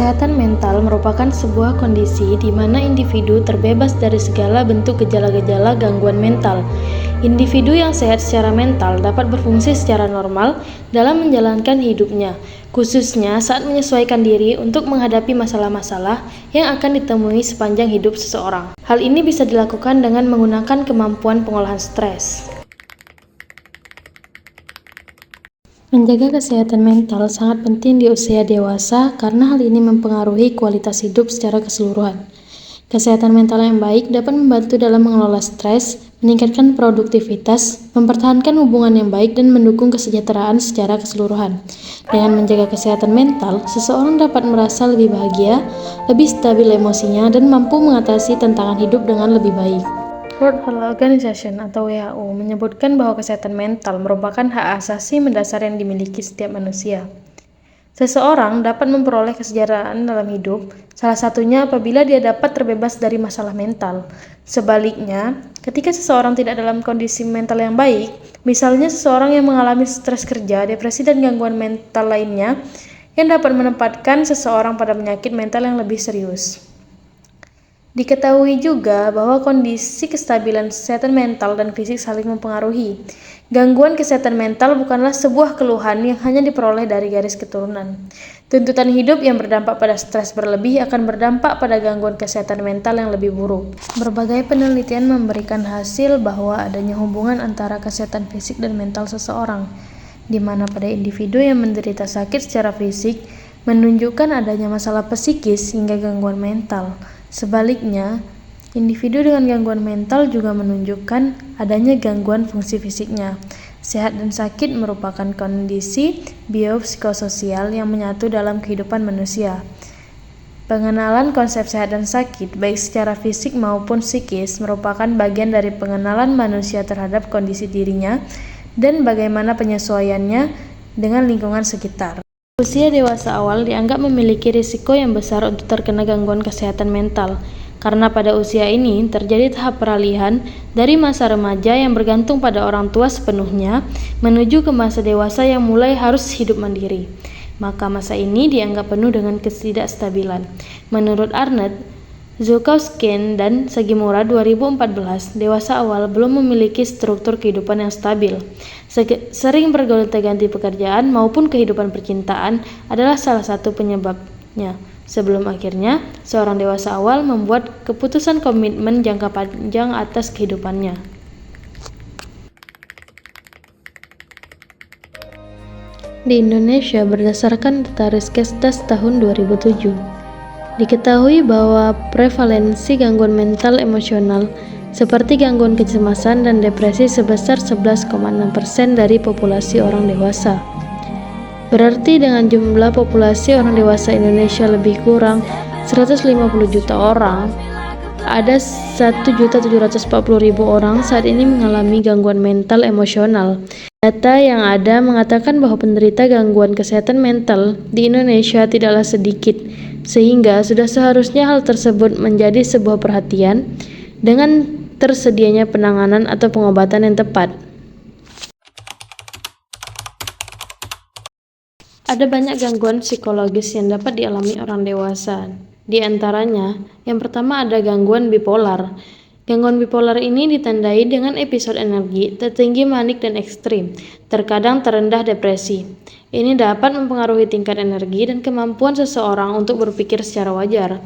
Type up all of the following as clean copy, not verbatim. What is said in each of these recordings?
Kesehatan mental merupakan sebuah kondisi di mana individu terbebas dari segala bentuk gejala-gejala gangguan mental. Individu yang sehat secara mental dapat berfungsi secara normal dalam menjalankan hidupnya, khususnya saat menyesuaikan diri untuk menghadapi masalah-masalah yang akan ditemui sepanjang hidup seseorang. Hal ini bisa dilakukan dengan menggunakan kemampuan pengolahan stres. Menjaga kesehatan mental sangat penting di usia dewasa karena hal ini mempengaruhi kualitas hidup secara keseluruhan. Kesehatan mental yang baik dapat membantu dalam mengelola stres, meningkatkan produktivitas, mempertahankan hubungan yang baik, dan mendukung kesejahteraan secara keseluruhan. Dengan menjaga kesehatan mental, seseorang dapat merasa lebih bahagia, lebih stabil emosinya, dan mampu mengatasi tantangan hidup dengan lebih baik. World Health Organization atau WHO menyebutkan bahwa kesehatan mental merupakan hak asasi mendasar yang dimiliki setiap manusia. Seseorang dapat memperoleh kesejahteraan dalam hidup, salah satunya apabila dia dapat terbebas dari masalah mental. Sebaliknya, ketika seseorang tidak dalam kondisi mental yang baik, misalnya seseorang yang mengalami stres kerja, depresi, dan gangguan mental lainnya, yang dapat menempatkan seseorang pada penyakit mental yang lebih serius. Diketahui juga bahwa kondisi kestabilan kesehatan mental dan fisik saling mempengaruhi. Gangguan kesehatan mental bukanlah sebuah keluhan yang hanya diperoleh dari garis keturunan. Tuntutan hidup yang berdampak pada stres berlebih akan berdampak pada gangguan kesehatan mental yang lebih buruk. Berbagai penelitian memberikan hasil bahwa adanya hubungan antara kesehatan fisik dan mental seseorang, di mana pada individu yang menderita sakit secara fisik menunjukkan adanya masalah psikis hingga gangguan mental. Sebaliknya, individu dengan gangguan mental juga menunjukkan adanya gangguan fungsi fisiknya. Sehat dan sakit merupakan kondisi biopsikososial yang menyatu dalam kehidupan manusia. Pengenalan konsep sehat dan sakit, baik secara fisik maupun psikis, merupakan bagian dari pengenalan manusia terhadap kondisi dirinya dan bagaimana penyesuaiannya dengan lingkungan sekitar. Usia dewasa awal dianggap memiliki risiko yang besar untuk terkena gangguan kesehatan mental, karena pada usia ini terjadi tahap peralihan dari masa remaja yang bergantung pada orang tua sepenuhnya menuju ke masa dewasa yang mulai harus hidup mandiri. Maka masa ini dianggap penuh dengan ketidakstabilan. Menurut Arnett, Zukowski, dan Sugimura 2014, dewasa awal belum memiliki struktur kehidupan yang stabil. Sering bergonta-ganti pekerjaan maupun kehidupan percintaan adalah salah satu penyebabnya. Sebelum akhirnya, seorang dewasa awal membuat keputusan komitmen jangka panjang atas kehidupannya. Di Indonesia, berdasarkan data Riskesdas tahun 2007, diketahui bahwa prevalensi gangguan mental emosional seperti gangguan kecemasan dan depresi sebesar 11,6% dari populasi orang dewasa. Berarti dengan jumlah populasi orang dewasa Indonesia lebih kurang 150 juta orang, ada 1.740.000 orang saat ini mengalami gangguan mental emosional. Data yang ada mengatakan bahwa penderita gangguan kesehatan mental di Indonesia tidaklah sedikit, sehingga sudah seharusnya hal tersebut menjadi sebuah perhatian dengan tersedianya penanganan atau pengobatan yang tepat. Ada banyak gangguan psikologis yang dapat dialami orang dewasa. Di antaranya, yang pertama ada gangguan bipolar. Gangguan bipolar ini ditandai dengan episode energi tertinggi manik dan ekstrim, terkadang terendah depresi. Ini dapat mempengaruhi tingkat energi dan kemampuan seseorang untuk berpikir secara wajar.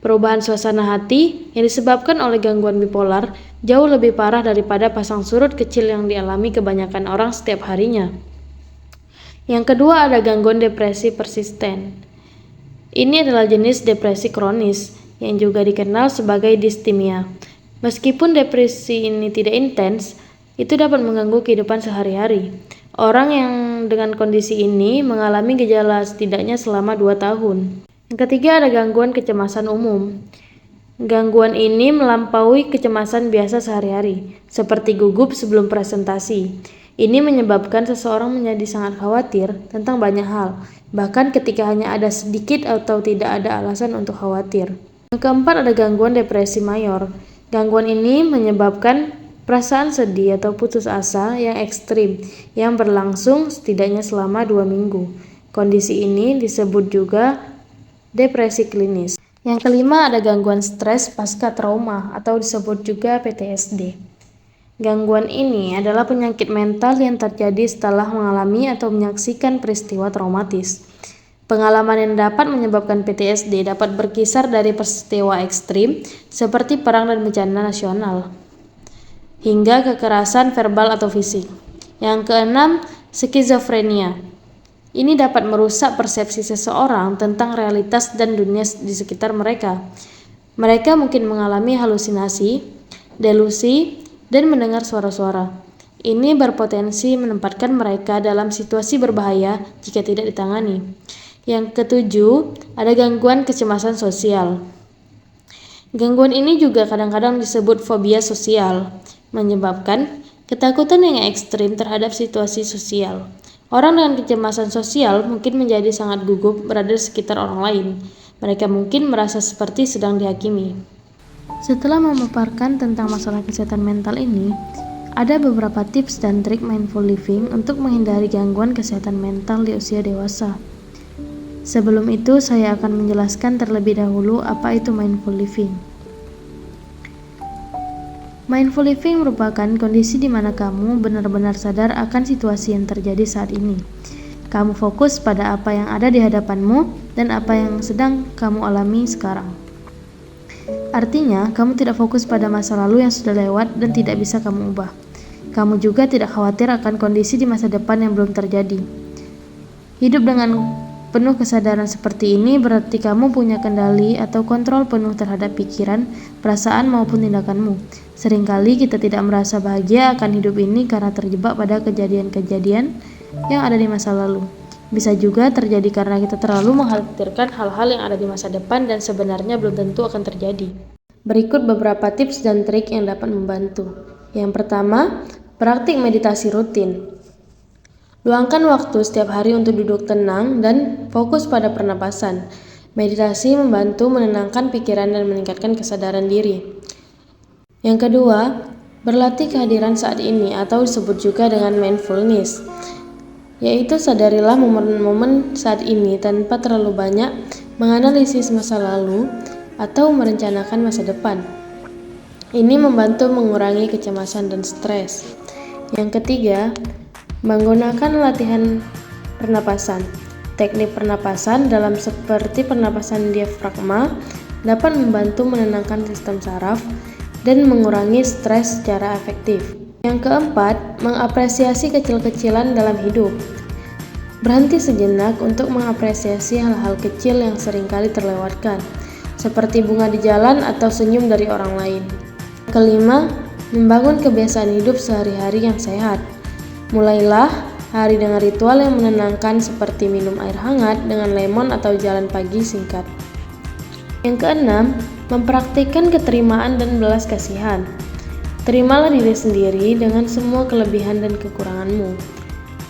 Perubahan suasana hati yang disebabkan oleh gangguan bipolar jauh lebih parah daripada pasang surut kecil yang dialami kebanyakan orang setiap harinya. Yang kedua ada gangguan depresi persisten. Ini adalah jenis depresi kronis yang juga dikenal sebagai distimia. Meskipun depresi ini tidak intens, itu dapat mengganggu kehidupan sehari-hari. Orang yang dengan kondisi ini mengalami gejala setidaknya selama 2 tahun. Yang ketiga ada gangguan kecemasan umum. Gangguan ini melampaui kecemasan biasa sehari-hari, seperti gugup sebelum presentasi. Ini menyebabkan seseorang menjadi sangat khawatir tentang banyak hal, bahkan ketika hanya ada sedikit atau tidak ada alasan untuk khawatir. Yang keempat ada gangguan depresi mayor. Gangguan ini menyebabkan perasaan sedih atau putus asa yang ekstrim yang berlangsung setidaknya selama 2 minggu. Kondisi ini disebut juga depresi klinis. Yang kelima ada gangguan stres pasca trauma atau disebut juga PTSD. Gangguan ini adalah penyakit mental yang terjadi setelah mengalami atau menyaksikan peristiwa traumatis. Pengalaman yang dapat menyebabkan PTSD dapat berkisar dari peristiwa ekstrim seperti perang dan bencana nasional, hingga kekerasan verbal atau fisik. Yang keenam, skizofrenia. Ini dapat merusak persepsi seseorang tentang realitas dan dunia di sekitar mereka. Mereka mungkin mengalami halusinasi, delusi, dan mendengar suara-suara. Ini berpotensi menempatkan mereka dalam situasi berbahaya jika tidak ditangani. Yang ketujuh, ada gangguan kecemasan sosial. Gangguan ini juga kadang-kadang disebut fobia sosial, menyebabkan ketakutan yang ekstrim terhadap situasi sosial. Orang dengan kecemasan sosial mungkin menjadi sangat gugup berada di sekitar orang lain. Mereka mungkin merasa seperti sedang dihakimi. Setelah memaparkan tentang masalah kesehatan mental ini, ada beberapa tips dan trik mindful living untuk menghindari gangguan kesehatan mental di usia dewasa. Sebelum itu, saya akan menjelaskan terlebih dahulu apa itu mindful living. Mindful living merupakan kondisi di mana kamu benar-benar sadar akan situasi yang terjadi saat ini. Kamu fokus pada apa yang ada di hadapanmu dan apa yang sedang kamu alami sekarang. Artinya, kamu tidak fokus pada masa lalu yang sudah lewat dan tidak bisa kamu ubah. Kamu juga tidak khawatir akan kondisi di masa depan yang belum terjadi. Hidup dengan penuh kesadaran seperti ini berarti kamu punya kendali atau kontrol penuh terhadap pikiran, perasaan maupun tindakanmu. Seringkali kita tidak merasa bahagia akan hidup ini karena terjebak pada kejadian-kejadian yang ada di masa lalu. Bisa juga terjadi karena kita terlalu mengkhawatirkan hal-hal yang ada di masa depan dan sebenarnya belum tentu akan terjadi. Berikut beberapa tips dan trik yang dapat membantu. Yang pertama, praktik meditasi rutin. Luangkan waktu setiap hari untuk duduk tenang dan fokus pada pernapasan. Meditasi membantu menenangkan pikiran dan meningkatkan kesadaran diri. Yang kedua, berlatih kehadiran saat ini atau disebut juga dengan mindfulness, yaitu sadarilah momen-momen saat ini tanpa terlalu banyak menganalisis masa lalu atau merencanakan masa depan. Ini membantu mengurangi kecemasan dan stres. Yang ketiga, menggunakan latihan pernapasan. Teknik pernapasan dalam seperti pernapasan diafragma dapat membantu menenangkan sistem saraf dan mengurangi stres secara efektif. Yang keempat, mengapresiasi kecil-kecilan dalam hidup. Berhenti sejenak untuk mengapresiasi hal-hal kecil yang seringkali terlewatkan, seperti bunga di jalan atau senyum dari orang lain. Kelima, membangun kebiasaan hidup sehari-hari yang sehat. Mulailah hari dengan ritual yang menenangkan seperti minum air hangat dengan lemon atau jalan pagi singkat. Yang keenam, mempraktikkan keterimaan dan belas kasihan. Terimalah diri sendiri dengan semua kelebihan dan kekuranganmu,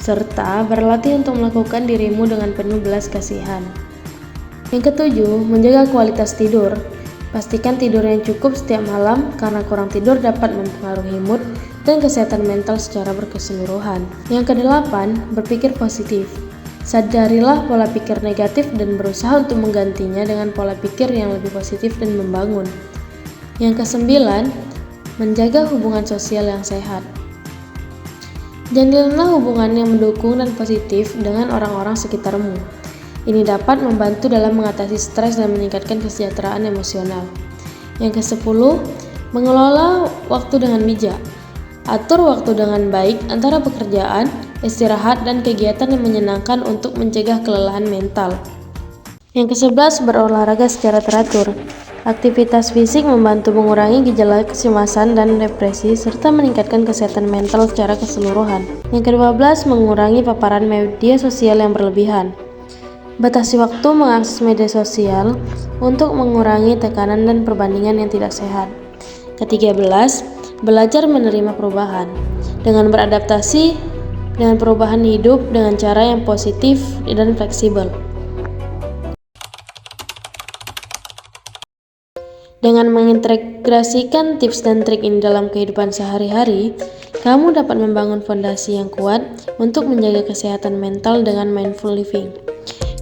serta berlatih untuk melakukan dirimu dengan penuh belas kasihan. Yang ketujuh, menjaga kualitas tidur. Pastikan tidur yang cukup setiap malam karena kurang tidur dapat mempengaruhi mood dan kesehatan mental secara berkeseluruhan. Yang kedelapan, berpikir positif. Sadarilah pola pikir negatif dan berusaha untuk menggantinya dengan pola pikir yang lebih positif dan membangun. Yang kesembilan, menjaga hubungan sosial yang sehat. Jalinlah hubungan yang mendukung dan positif dengan orang-orang sekitarmu. Ini dapat membantu dalam mengatasi stres dan meningkatkan kesejahteraan emosional. Yang ke-10, mengelola waktu dengan bijak. Atur waktu dengan baik antara pekerjaan, istirahat, dan kegiatan yang menyenangkan untuk mencegah kelelahan mental. Yang ke-11, berolahraga secara teratur. Aktivitas fisik membantu mengurangi gejala kecemasan dan depresi serta meningkatkan kesehatan mental secara keseluruhan. Yang ke-12, mengurangi paparan media sosial yang berlebihan. Batasi waktu mengakses media sosial untuk mengurangi tekanan dan perbandingan yang tidak sehat. Ke-13, belajar menerima perubahan. Dengan beradaptasi dengan perubahan hidup dengan cara yang positif dan fleksibel. Dengan mengintegrasikan tips dan trik ini dalam kehidupan sehari-hari, kamu dapat membangun fondasi yang kuat untuk menjaga kesehatan mental dengan mindful living.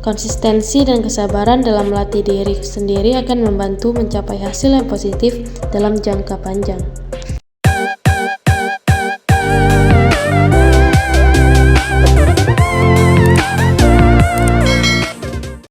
Konsistensi dan kesabaran dalam melatih diri sendiri akan membantu mencapai hasil yang positif dalam jangka panjang.